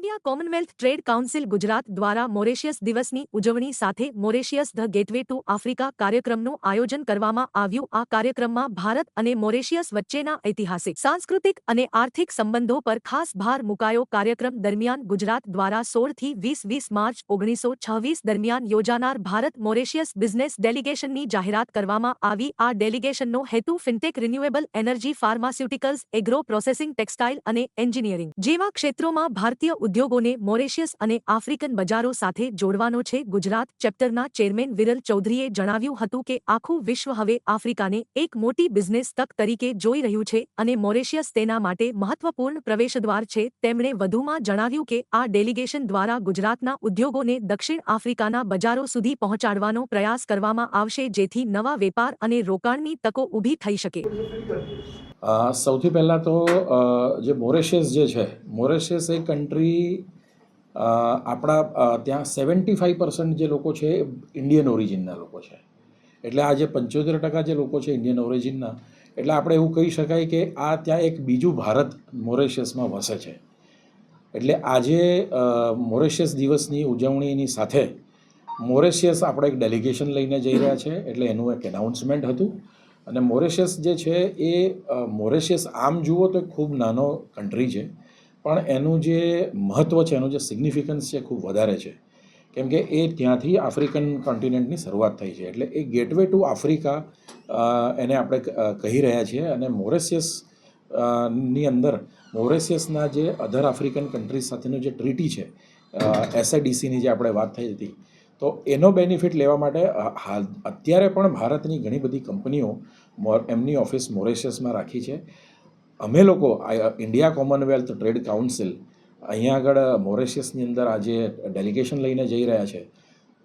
India Commonwealth trade council Gujarat દ્વારા Mauritius દિવસની ઉજવણી સાથે Mauritius the gateway two Africa કાર્યક્રમનું આયોજન કરવામાં આવ્યું। આ કાર્યક્રમમાં ભારત અને મોરેશિયસ વચ્ચેના ઐતિહાસિક, સાંસ્કૃતિક અને આર્થિક સંબંધો પર ખાસ ભાર મુકાયો। કાર્યક્રમ દરમિયાન ગુજરાત દ્વારા 16 થી 20 માર્ચ 1926 દરમિયાન યોજાનાર ભારત મોરેશિયસ બિઝનેસ ડેલિગેશનની જાહેરાત કરવામાં આવી। આ ડેલિગેશનનો હેતુ fintech, renewable energy, pharmaceuticals, agro processing, textile અને એન્જિનિયરિંગ જેવા ક્ષેત્રોમાં ભારતીય ઉદ્યોગોને મોરેશિયસ અને આફ્રિકન બજારો સાથે જોડવાનો છે। ગુજરાત ચેપ્ટરના ચેરમેન વિરલ ચૌધરીએ જણાવ્યું હતું કે આખું વિશ્વ હવે આફ્રિકાને એક મોટી બિઝનેસ તક તરીકે જોઈ રહ્યું છે અને મોરેશિયસ તેના માટે મહત્વપૂર્ણ પ્રવેશદ્વાર છે। તેમણે વધુમાં જણાવ્યું કે આ ડેલિગેશન દ્વારા ગુજરાતના ઉદ્યોગોને દક્ષિણ આફ્રિકાના બજારો સુધી પહોંચાડવાનો પ્રયાસ કરવામાં આવશે, જેથી નવા વેપાર અને રોકાણની તકો ઊભી થઈ શકે। સૌથી પહેલાં તો જે મોરેશિયસ જે છે, મોરેશિયસ એ કન્ટ્રી આપણા ત્યાં 75% જે લોકો છે એ ઇન્ડિયન ઓરિજિનના લોકો છે। એટલે આ જે 75% જે લોકો છે ઇન્ડિયન ઓરિજિનના, એટલે આપણે એવું કહી શકાય કે આ ત્યાં એક બીજું ભારત મોરેશિયસમાં વસે છે। એટલે આજે મોરેશિયસ દિવસની ઉજવણીની સાથે મોરેશિયસ આપણે એક ડેલિગેશન લઈને જઈ રહ્યા છે, એટલે એનું એક એનાઉન્સમેન્ટ હતું। અને મોરેશિયસ જે છે એ મોરેશિયસ આમ જુઓ તો ખૂબ નાનો કન્ટ્રી છે, પણ એનું જે મહત્ત્વ છે, એનું જે સિગ્નિફિકન્સ છે ખૂબ વધારે છે, કેમ કે એ ત્યાંથી આફ્રિકન કોન્ટિનેન્ટની શરૂઆત થઈ છે। એટલે એ ગેટવે ટુ આફ્રિકા એને આપણે કહી રહ્યા છીએ। અને મોરેશિયસ ની અંદર મોરેશિયસના જે અધર આફ્રિકન કન્ટ્રીઝ સાથેનું જે ટ્રીટી છે, SADCની જે આપણે વાત થઈ હતી, તો એનો બેનિફિટ લેવા માટે હાલ અત્યારે પણ ભારતની ઘણી બધી કંપનીઓ એમની ઓફિસ મોરેશિયસમાં રાખી છે। અમે લોકો ઇન્ડિયા કોમનવેલ્થ ટ્રેડ કાઉન્સિલ અહીંયા આગળ મોરેશિયસની અંદર આજે ડેલિગેશન લઈને જઈ રહ્યા છે।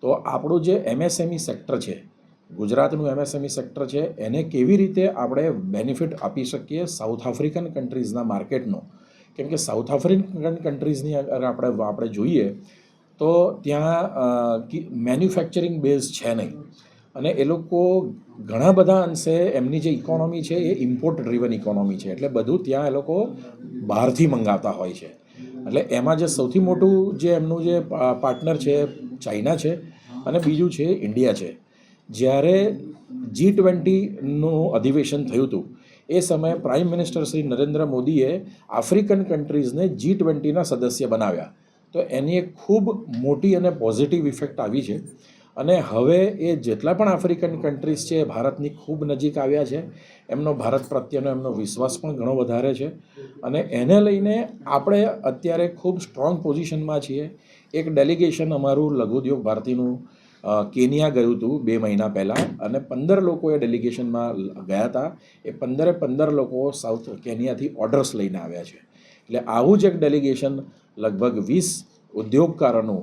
તો આપણું જે MSME સેક્ટર છે, ગુજરાતનું MSME સેક્ટર છે, એને કેવી રીતે આપણે બેનિફિટ આપી શકીએ સાઉથ આફ્રિકન કન્ટ્રીઝના માર્કેટનો, કેમ કે સાઉથ આફ્રિકન કન્ટ્રીઝની અગર આપણે જોઈએ તો ત્યાં મેન્યુફેક્ચરિંગ બેઝ છે નહીં, અને એ લોકો ઘણા બધા અંશે એમની જે ઇકોનોમી છે એ ઇમ્પોર્ટ ડ્રીવન ઇકોનોમી છે। એટલે બધું ત્યાં એ લોકો બહારથી મંગાવતા હોય છે। એટલે એમાં જે સૌથી મોટું જે એમનું જે પાર્ટનર છે ચાઇના છે, અને બીજું છે ઇન્ડિયા છે। જ્યારે G20નું અધિવેશન થયું હતું એ સમયે પ્રાઇમ મિનિસ્ટર શ્રી નરેન્દ્ર મોદીએ આફ્રિકન કન્ટ્રીઝને G20ના સદસ્ય બનાવ્યા। તો એની એક ખૂબ મોટી અને પોઝિટિવ ઇફેક્ટ આવી છે, અને હવે એ જેટલા પણ આફ્રિકન કન્ટ્રીઝ છે એ ભારતની ખૂબ નજીક આવ્યા છે। એમનો ભારત પ્રત્યેનો એમનો વિશ્વાસ પણ ઘણો વધારે છે, અને એને લઈને આપણે અત્યારે ખૂબ સ્ટ્રોંગ પોઝિશનમાં છીએ। એક ડેલિગેશન અમારું લઘુદ્યોગ ભારતીનું કેનિયા ગયું હતું 2 મહિના પહેલાં, અને 15 લોકો એ ડેલિગેશનમાં ગયા હતા। એ 15 લોકો સાઉથ કેનિયાથી ઓર્ડર્સ લઈને આવ્યા છે। એટલે આવું જ એક ડેલિગેશન લગભગ 20 ઉદ્યોગકારોનું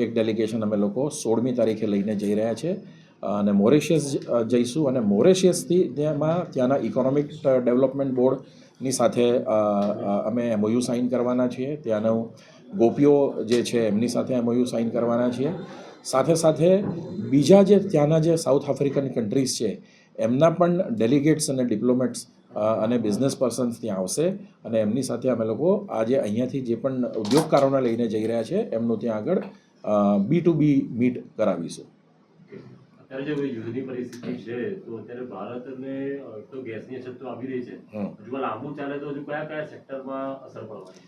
એક ડેલિગેશન અમે લોકો 16મી તારીખે લઈને જઈ રહ્યા છે, અને મોરેશિયસ જઈશું। અને મોરેશિયસથી ત્યાંના ઇકોનોમિક ડેવલપમેન્ટ બોર્ડની સાથે અમે MOU સાઇન કરવાના છીએ। ત્યાંનું ગોપીઓ જે છે એમની સાથે MOU સાઇન કરવાના છીએ। સાથે સાથે બીજા જે ત્યાંના જે સાઉથ આફ્રિકન કન્ટ્રીઝ છે એમના પણ ડેલિગેટ્સ અને ડિપ્લોમેટ્સ અને બિઝનેસ પર્સન્સ ત્યાં આવશે, અને એમની સાથે અમે લોકો આજે અહીંયાથી જે પણ ઉદ્યોગકારોને લઈને જઈ રહ્યા છે એમનું ત્યાં આગળ B2B મીટ કરાવીશું। અત્યારે જે યુદ્ધની પરિસ્થિતિ છે, તો અત્યારે ભારતને તો ગેસની અછત તો આવી રહી છે, હજુ લાંબુ ચાલે તો હજુ કયા કયા સેક્ટરમાં અસર પડવાની?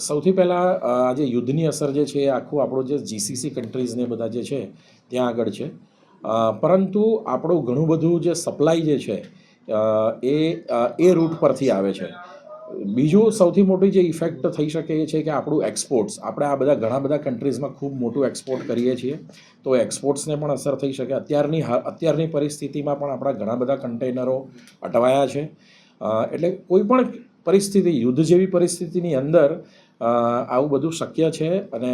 સૌથી પહેલાં આજે યુદ્ધની અસર જે છે એ આખું આપણું જે GCC કન્ટ્રીઝને બધા જે છે ત્યાં આગળ છે, પરંતુ આપણું ઘણું બધું જે સપ્લાય જે છે એ રૂટ પરથી આવે છે। બીજું સૌથી મોટી જે ઇફેક્ટ થઈ શકે એ છે કે આપણું એક્સપોર્ટ્સ, આપણે આ બધા ઘણા બધા કન્ટ્રીઝમાં ખૂબ મોટું એક્સપોર્ટ કરીએ છીએ, તો એક્સપોર્ટ્સને પણ અસર થઈ શકે। અત્યારની પરિસ્થિતિમાં પણ આપણા ઘણા બધા કન્ટેનરો અટવાયા છે। એટલે કોઈ પણ પરિસ્થિતિ, યુદ્ધ જેવી પરિસ્થિતિની અંદર આવું બધું શક્ય છે। અને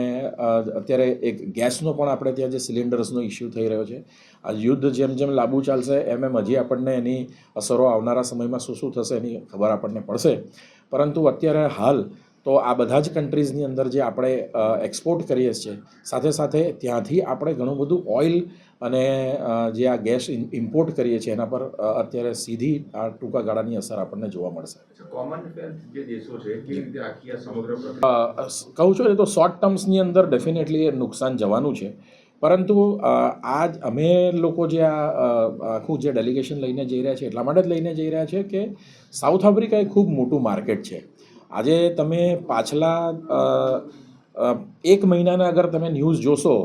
અત્યારે એક ગેસનો પણ આપણે ત્યાં જે સિલિન્ડર્સનો ઇસ્યુ થઈ રહ્યો છે, આ યુદ્ધ જેમ જેમ લાંબુ ચાલશે એમ હજી આપણને એની અસરો આવનારા સમયમાં શું થશે એની ખબર આપણને પડશે, પરંતુ અત્યારે હાલ તો તો આ બધા જ કન્ટ્રીઝની અંદર જે આપણે એક્સપોર્ટ કરીએ છીએ સાથે સાથે ત્યાંથી આપણે ઘણું બધું ઓઇલ અને જે આ ગેસ ઇમ્પોર્ટ કરીએ છીએ એના પર અત્યારે સીધી આ ટૂંકા ગાળાની અસર આપણને જોવા મળશે. કોમનવેલ્થ જે દેશો છે કેવી રીતે આખી આ સમગ્ર કહું છું એ તો શોર્ટ ટર્મ્સની અંદર ડેફિનેટલી એ નુકસાન જવાનું છે, પરંતુ આજ અમે લોકો જે આખું જે ડેલિગેશન લઈને જઈ રહ્યા છે એટલા માટે જ લઈને જઈ રહ્યા છે કે સાઉથ આફ્રિકા એ ખૂબ મોટું માર્કેટ છે. આજે તમે પાછલા 1 મહિનાના અગર તમે ન્યૂઝ જોશો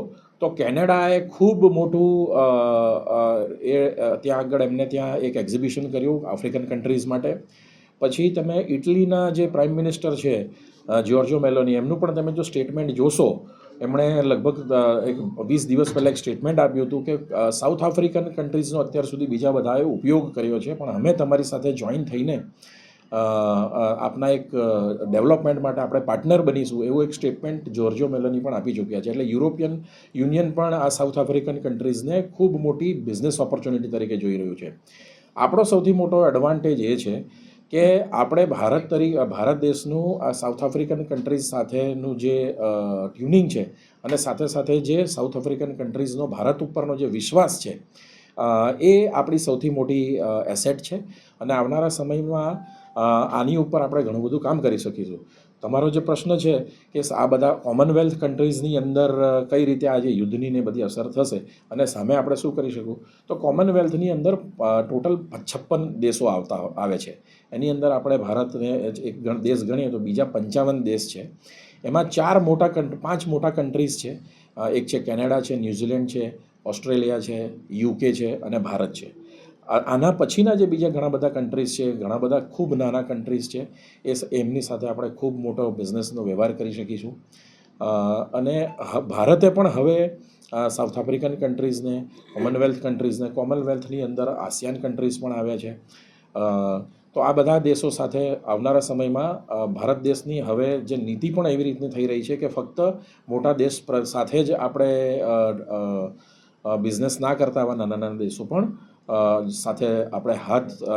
તો કેનેડાએ ખૂબ મોટું ત્યાં આગળ એમને ત્યાં એક એક્ઝિબિશન કર્યું આફ્રિકન કન્ટ્રીઝ માટે. પછી તમે ઇટલીના જે પ્રાઇમ મિનિસ્ટર છે જ્યોર્જો મેલોની, એમનું પણ તમે જો સ્ટેટમેન્ટ જોશો, એમણે લગભગ 20 દિવસ પહેલાં એક સ્ટેટમેન્ટ આપ્યું હતું કે સાઉથ આફ્રિકન કન્ટ્રીઝનો અત્યાર સુધી બીજા બધાએ ઉપયોગ કર્યો છે, પણ અમે તમારી સાથે જોઈન થઈને આપના એક ડેવલપમેન્ટ માટે આપણે પાર્ટનર બનીશું, એવું એક સ્ટેટમેન્ટ જ્યોર્જો મેલોની પણ આપી ચૂક્યા છે. એટલે યુરોપિયન યુનિયન પણ આ સાઉથ આફ્રિકન કન્ટ્રીઝને ખૂબ મોટી બિઝનેસ ઓપોર્ચ્યુનિટી તરીકે જોઈ રહ્યું છે. આપણો સૌથી મોટો એડવાન્ટેજ એ છે કે આપણે ભારત દેશનું આ સાઉથ આફ્રિકન કન્ટ્રીઝ સાથેનું જે ટ્યુનિંગ છે અને સાથે સાથે જે સાઉથ આફ્રિકન કન્ટ્રીઝનો ભારત ઉપરનો જે વિશ્વાસ છે એ આપણી સૌથી મોટી એસેટ છે અને આવનારા સમયમાં આની ઉપર આપણે ઘણું બધું કામ કરી શકીશું. તમારો જે પ્રશ્ન છે કે આ બધા કોમનવેલ્થ કન્ટ્રીઝની અંદર કઈ રીતે આ જે યુદ્ધની ને બધી અસર થશે અને સામે આપણે શું કરી શકું, તો કોમનવેલ્થની અંદર ટોટલ 56 દેશો આવે છે. એની અંદર આપણે ભારતને એક દેશ ગણીએ તો બીજા 55 દેશ છે. એમાં 5 મોટા કન્ટ્રીઝ છે. એક છે કેનેડા છે, ન્યૂઝીલેન્ડ છે, ઓસ્ટ્રેલિયા છે, યુકે છે અને ભારત છે. આના પછીના જે બીજા ઘણા બધા કન્ટ્રીઝ છે, ઘણા બધા ખૂબ નાના કન્ટ્રીઝ છે, એમની સાથે આપણે ખૂબ મોટો બિઝનેસનો વ્યવહાર કરી શકીશું. અને ભારતે પણ હવે સાઉથ આફ્રિકન કન્ટ્રીઝને, કોમનવેલ્થની અંદર આસિયાન કન્ટ્રીઝ પણ આવ્યા છે. તો આ બધા દેશો સાથે આવનારા સમયમાં ભારત દેશની હવે જે નીતિ પણ એવી રીતની થઈ રહી છે કે ફક્ત મોટા દેશ સાથે જ આપણે બિઝનેસ ના કરતા આવા નાના નાના દેશો પણ સાથે આપણે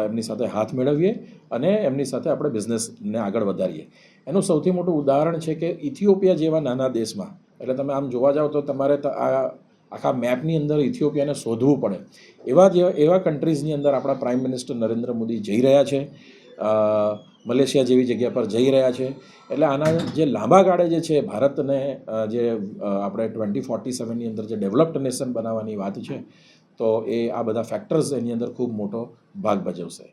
એમની સાથે હાથ મેળવીએ અને એમની સાથે આપણે બિઝનેસને આગળ વધારીએ. એનું સૌથી મોટું ઉદાહરણ છે કે ઇથિયોપિયા જેવા નાના દેશમાં, એટલે તમે આમ જોવા જાઓ તો તમારે આખા મેપની અંદર ઇથિયોપિયાને શોધવું પડે. એવા કન્ટ્રીઝની અંદર આપણા પ્રાઇમ મિનિસ્ટર નરેન્દ્ર મોદી જઈ રહ્યા છે, મલેશિયા જેવી જગ્યા પર જઈ રહ્યા છે. એટલે આના જે લાંબા ગાળે જે છે ભારતને જે આપણે 2047ની અંદર જે ડેવલપ્ડ નેશન બનાવવાની વાત છે, તો આ બધા ફેક્ટર્સ એની અંદર ખૂબ મોટો ભાગ ભજવશે.